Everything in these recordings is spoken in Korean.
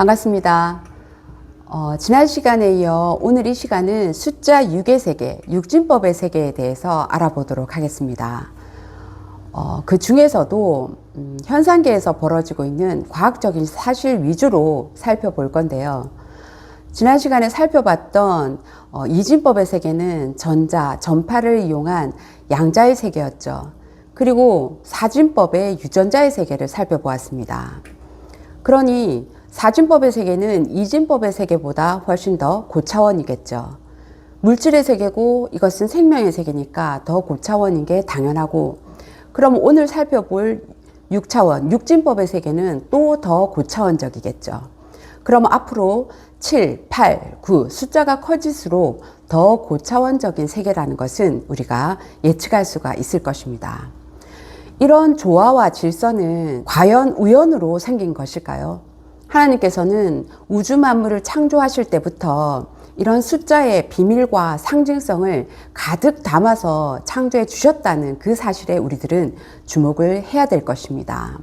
반갑습니다. 지난 시간에 이어 오늘 이 시간은 숫자 6의 세계, 육진법의 세계에 대해서 알아보도록 하겠습니다. 그 중에서도 현상계에서 벌어지고 있는 과학적인 사실 위주로 살펴볼 건데요. 지난 시간에 살펴봤던 이진법의 세계는 전자, 전파를 이용한 양자의 세계였죠. 그리고 사진법의 유전자의 세계를 살펴보았습니다. 그러니 사진법의 세계는 이진법의 세계보다 훨씬 더 고차원이겠죠. 물질의 세계고 이것은 생명의 세계니까 더 고차원인 게 당연하고, 그럼 오늘 살펴볼 6차원, 육진법의 세계는 또 더 고차원적이겠죠. 그럼 앞으로 7, 8, 9 숫자가 커질수록 더 고차원적인 세계라는 것은 우리가 예측할 수가 있을 것입니다. 이런 조화와 질서는 과연 우연으로 생긴 것일까요? 하나님께서는 우주 만물을 창조하실 때부터 이런 숫자의 비밀과 상징성을 가득 담아서 창조해 주셨다는 그 사실에 우리들은 주목을 해야 될 것입니다.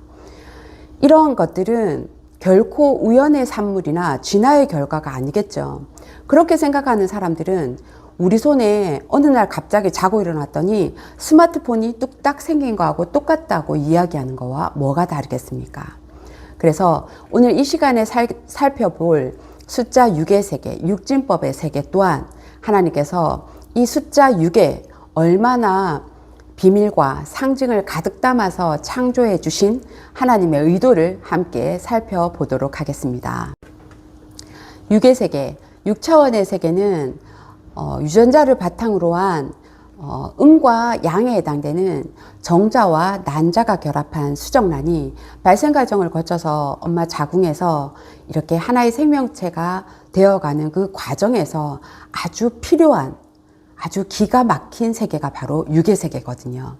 이러한 것들은 결코 우연의 산물이나 진화의 결과가 아니겠죠. 그렇게 생각하는 사람들은 우리 손에 어느 날 갑자기 자고 일어났더니 스마트폰이 뚝딱 생긴 거하고 똑같다고 이야기하는 거와 뭐가 다르겠습니까? 그래서 오늘 이 시간에 살펴볼 숫자 6의 세계, 육진법의 세계 또한 하나님께서 이 숫자 6에 얼마나 비밀과 상징을 가득 담아서 창조해 주신 하나님의 의도를 함께 살펴보도록 하겠습니다. 6의 세계, 6차원의 세계는 유전자를 바탕으로 한 음과 양에 해당되는 정자와 난자가 결합한 수정란이 발생 과정을 거쳐서 엄마 자궁에서 이렇게 하나의 생명체가 되어가는 그 과정에서 아주 필요한, 아주 기가 막힌 세계가 바로 6의 세계거든요.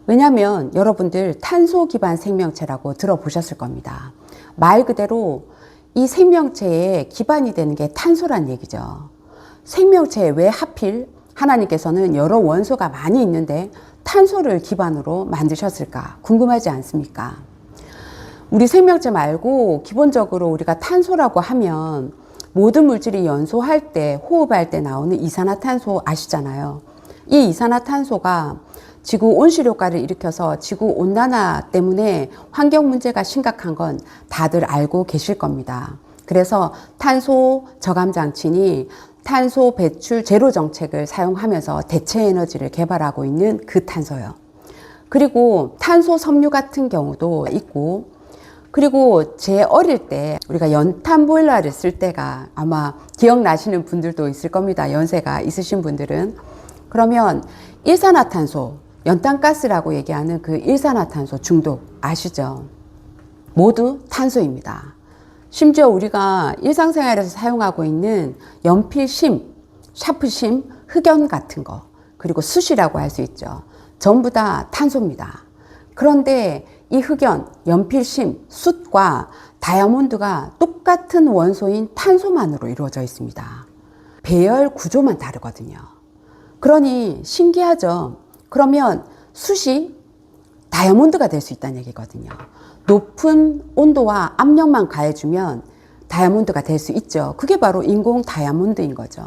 왜냐하면 여러분들 탄소 기반 생명체라고 들어보셨을 겁니다. 말 그대로 이 생명체의 기반이 되는 게 탄소란 얘기죠. 생명체에 왜 하필 하나님께서는 여러 원소가 많이 있는데 탄소를 기반으로 만드셨을까 궁금하지 않습니까? 우리 생명체 말고 기본적으로 우리가 탄소라고 하면 모든 물질이 연소할 때, 호흡할 때 나오는 이산화탄소 아시잖아요. 이 이산화탄소가 지구 온실효과를 일으켜서 지구 온난화 때문에 환경 문제가 심각한 건 다들 알고 계실 겁니다. 그래서 탄소 저감 장치니 탄소 배출 제로 정책을 사용하면서 대체 에너지를 개발하고 있는 그 탄소요. 그리고 탄소 섬유 같은 경우도 있고, 그리고 제 어릴 때 우리가 연탄 보일러를 쓸 때가 아마 기억나시는 분들도 있을 겁니다. 연세가 있으신 분들은. 그러면 일산화탄소, 연탄가스라고 얘기하는 그 일산화탄소 중독 아시죠? 모두 탄소입니다. 심지어 우리가 일상생활에서 사용하고 있는 연필심, 샤프심, 흑연 같은 거, 그리고 숯이라고 할 수 있죠. 전부 다 탄소입니다. 그런데 이 흑연, 연필심, 숯과 다이아몬드가 똑같은 원소인 탄소만으로 이루어져 있습니다. 배열 구조만 다르거든요. 그러니 신기하죠? 그러면 숯이 다이아몬드가 될 수 있다는 얘기거든요. 높은 온도와 압력만 가해주면 다이아몬드가 될 수 있죠. 그게 바로 인공 다이아몬드인 거죠.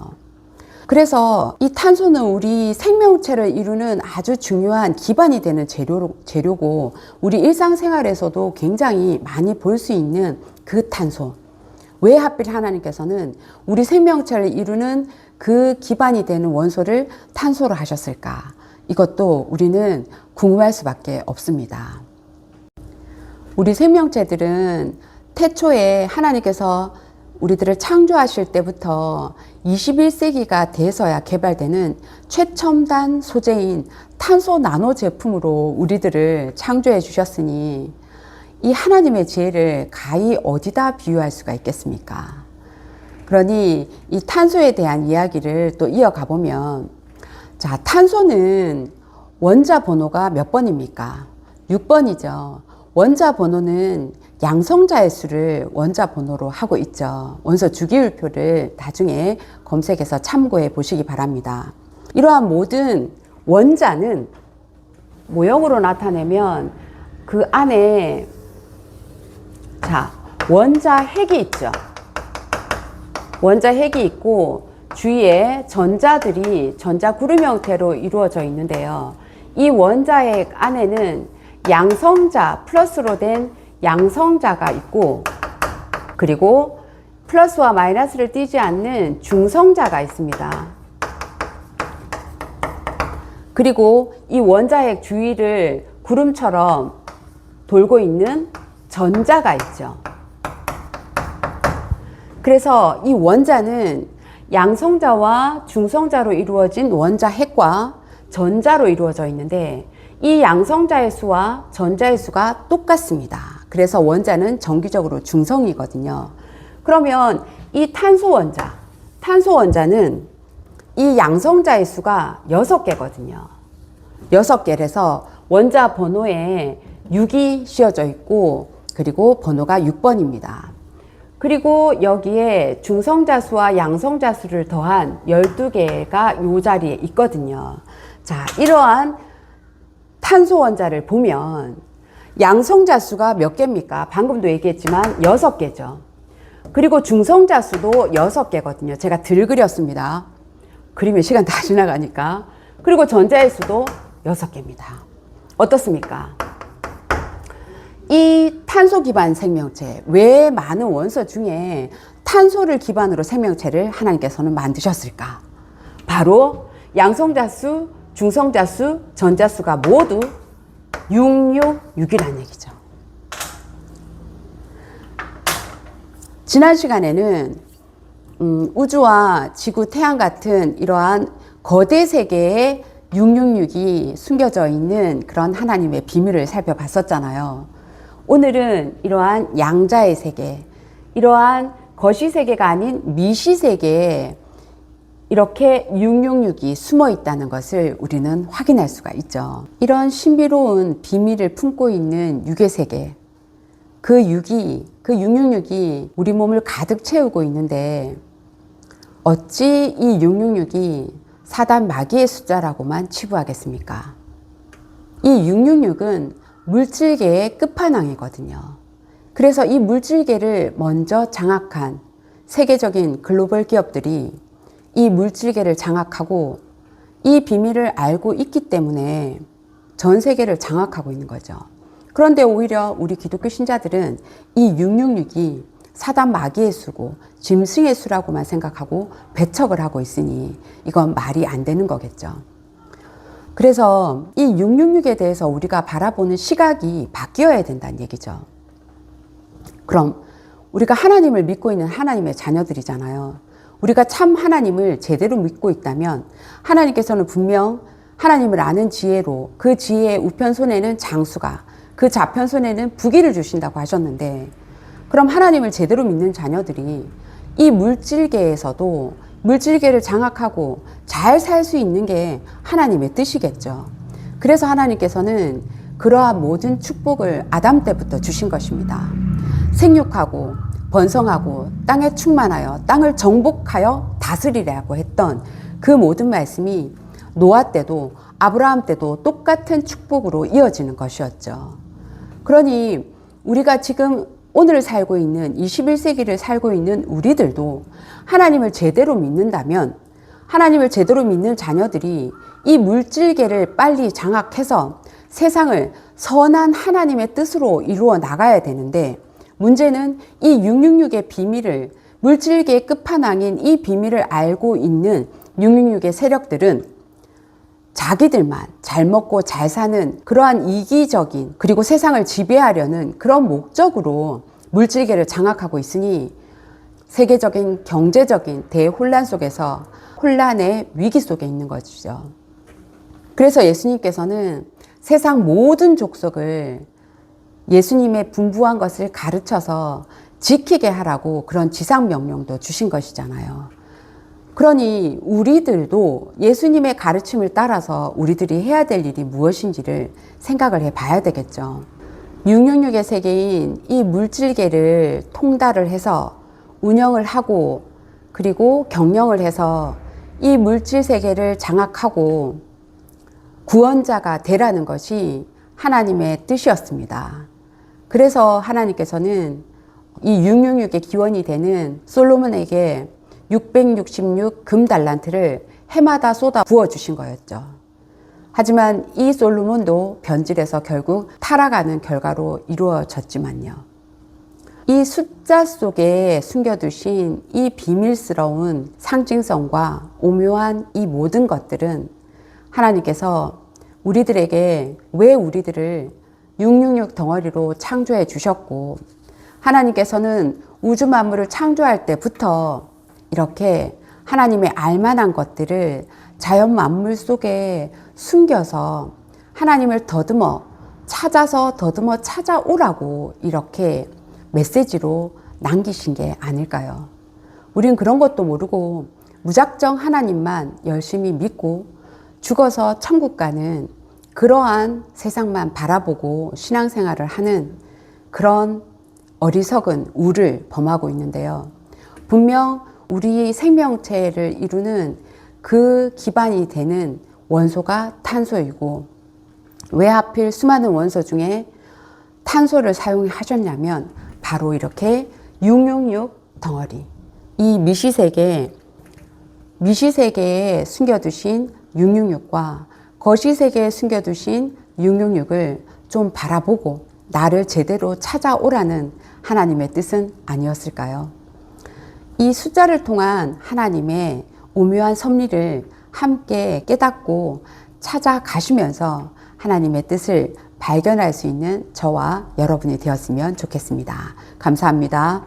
그래서 이 탄소는 우리 생명체를 이루는 아주 중요한 기반이 되는 재료고 우리 일상생활에서도 굉장히 많이 볼 수 있는 그 탄소. 왜 하필 하나님께서는 우리 생명체를 이루는 그 기반이 되는 원소를 탄소로 하셨을까? 이것도 우리는 궁금할 수밖에 없습니다. 우리 생명체들은 태초에 하나님께서 우리들을 창조하실 때부터 21세기가 돼서야 개발되는 최첨단 소재인 탄소 나노 제품으로 우리들을 창조해 주셨으니 이 하나님의 지혜를 가히 어디다 비유할 수가 있겠습니까? 그러니 이 탄소에 대한 이야기를 또 이어가 보면, 자, 탄소는 원자 번호가 몇 번입니까? 6번이죠. 원자 번호는 양성자의 수를 원자 번호로 하고 있죠. 원소 주기율표를 나중에 검색해서 참고해 보시기 바랍니다. 이러한 모든 원자는 모형으로 나타내면 그 안에, 자, 원자핵이 있죠. 원자핵이 있고 주위에 전자들이 전자구름 형태로 이루어져 있는데요. 이 원자핵 안에는 양성자, 플러스로 된 양성자가 있고, 그리고 플러스와 마이너스를 띠지 않는 중성자가 있습니다. 그리고 이 원자핵 주위를 구름처럼 돌고 있는 전자가 있죠. 그래서 이 원자는 양성자와 중성자로 이루어진 원자핵과 전자로 이루어져 있는데, 이 양성자의 수와 전자의 수가 똑같습니다. 그래서 원자는 정기적으로 중성이거든요. 그러면 이 탄소원자는 이 양성자의 수가 6개거든요. 6개라서 원자 번호에 6이 씌어져 있고, 그리고 번호가 6번입니다. 그리고 여기에 중성자 수와 양성자 수를 더한 12개가 이 자리에 있거든요. 자, 이러한 탄소 원자를 보면 양성자 수가 몇 개입니까? 방금도 얘기했지만 6개죠. 그리고 중성자 수도 6개거든요. 제가 들 그렸습니다. 그리면 시간 다 지나가니까. 그리고 전자의 수도 6개입니다. 어떻습니까? 이 탄소 기반 생명체, 왜 많은 원소 중에 탄소를 기반으로 생명체를 하나님께서는 만드셨을까? 바로 양성자 수, 중성자 수, 전자 수가 모두 666이라는 얘기죠. 지난 시간에는 우주와 지구, 태양 같은 이러한 거대 세계에 666이 숨겨져 있는 그런 하나님의 비밀을 살펴봤었잖아요. 오늘은 이러한 양자의 세계, 이러한 거시 세계가 아닌 미시 세계에 이렇게 666이 숨어 있다는 것을 우리는 확인할 수가 있죠. 이런 신비로운 비밀을 품고 있는 육의 세계, 그 666이 우리 몸을 가득 채우고 있는데, 어찌 이 666이 사단 마귀의 숫자라고만 치부하겠습니까? 이 666은 물질계의 끝판왕이거든요. 그래서 이 물질계를 먼저 장악한 세계적인 글로벌 기업들이 이 물질계를 장악하고 이 비밀을 알고 있기 때문에 전 세계를 장악하고 있는 거죠. 그런데 오히려 우리 기독교 신자들은 이 666이 사단 마귀의 수고 짐승의 수라고만 생각하고 배척을 하고 있으니 이건 말이 안 되는 거겠죠. 그래서 이 666에 대해서 우리가 바라보는 시각이 바뀌어야 된다는 얘기죠. 그럼 우리가 하나님을 믿고 있는 하나님의 자녀들이잖아요. 우리가 참 하나님을 제대로 믿고 있다면 하나님께서는 분명 하나님을 아는 지혜로 그 지혜의 우편손에는 장수가, 그 좌편손에는 부귀를 주신다고 하셨는데, 그럼 하나님을 제대로 믿는 자녀들이 이 물질계에서도 물질계를 장악하고 잘 살 수 있는 게 하나님의 뜻이겠죠. 그래서 하나님께서는 그러한 모든 축복을 아담 때부터 주신 것입니다. 생육하고 번성하고 땅에 충만하여 땅을 정복하여 다스리라고 했던 그 모든 말씀이 노아 때도 아브라함 때도 똑같은 축복으로 이어지는 것이었죠. 그러니 우리가 지금 오늘 살고 있는 21세기를 살고 있는 우리들도 하나님을 제대로 믿는다면, 하나님을 제대로 믿는 자녀들이 이 물질계를 빨리 장악해서 세상을 선한 하나님의 뜻으로 이루어 나가야 되는데, 문제는 이 666의 비밀을, 물질계의 끝판왕인 이 비밀을 알고 있는 666의 세력들은 자기들만 잘 먹고 잘 사는 그러한 이기적인, 그리고 세상을 지배하려는 그런 목적으로 물질계를 장악하고 있으니 세계적인 경제적인 대혼란 속에서 혼란의 위기 속에 있는 것이죠. 그래서 예수님께서는 세상 모든 족속을 예수님의 분부한 것을 가르쳐서 지키게 하라고 그런 지상명령도 주신 것이잖아요. 그러니 우리들도 예수님의 가르침을 따라서 우리들이 해야 될 일이 무엇인지를 생각을 해봐야 되겠죠. 666의 세계인 이 물질계를 통달을 해서 운영을 하고, 그리고 경영을 해서 이 물질 세계를 장악하고 구원자가 되라는 것이 하나님의 뜻이었습니다. 그래서 하나님께서는 이 666의 기원이 되는 솔로몬에게 666 금달란트를 해마다 쏟아 부어주신 거였죠. 하지만 이 솔로몬도 변질해서 결국 타락하는 결과로 이루어졌지만요. 이 숫자 속에 숨겨두신 이 비밀스러운 상징성과 오묘한 이 모든 것들은 하나님께서 우리들에게 왜 우리들을 666 덩어리로 창조해 주셨고, 하나님께서는 우주 만물을 창조할 때부터 이렇게 하나님의 알만한 것들을 자연 만물 속에 숨겨서 하나님을 더듬어 찾아오라고 이렇게 메시지로 남기신 게 아닐까요? 우린 그런 것도 모르고 무작정 하나님만 열심히 믿고 죽어서 천국 가는 그러한 세상만 바라보고 신앙생활을 하는 그런 어리석은 우를 범하고 있는데요. 분명 우리 생명체를 이루는 그 기반이 되는 원소가 탄소이고, 왜 하필 수많은 원소 중에 탄소를 사용하셨냐면 바로 이렇게 666 덩어리, 이 미시세계에 숨겨두신 666과 거시세계에 숨겨두신 666을 좀 바라보고 나를 제대로 찾아오라는 하나님의 뜻은 아니었을까요? 이 숫자를 통한 하나님의 오묘한 섭리를 함께 깨닫고 찾아가시면서 하나님의 뜻을 발견할 수 있는 저와 여러분이 되었으면 좋겠습니다. 감사합니다.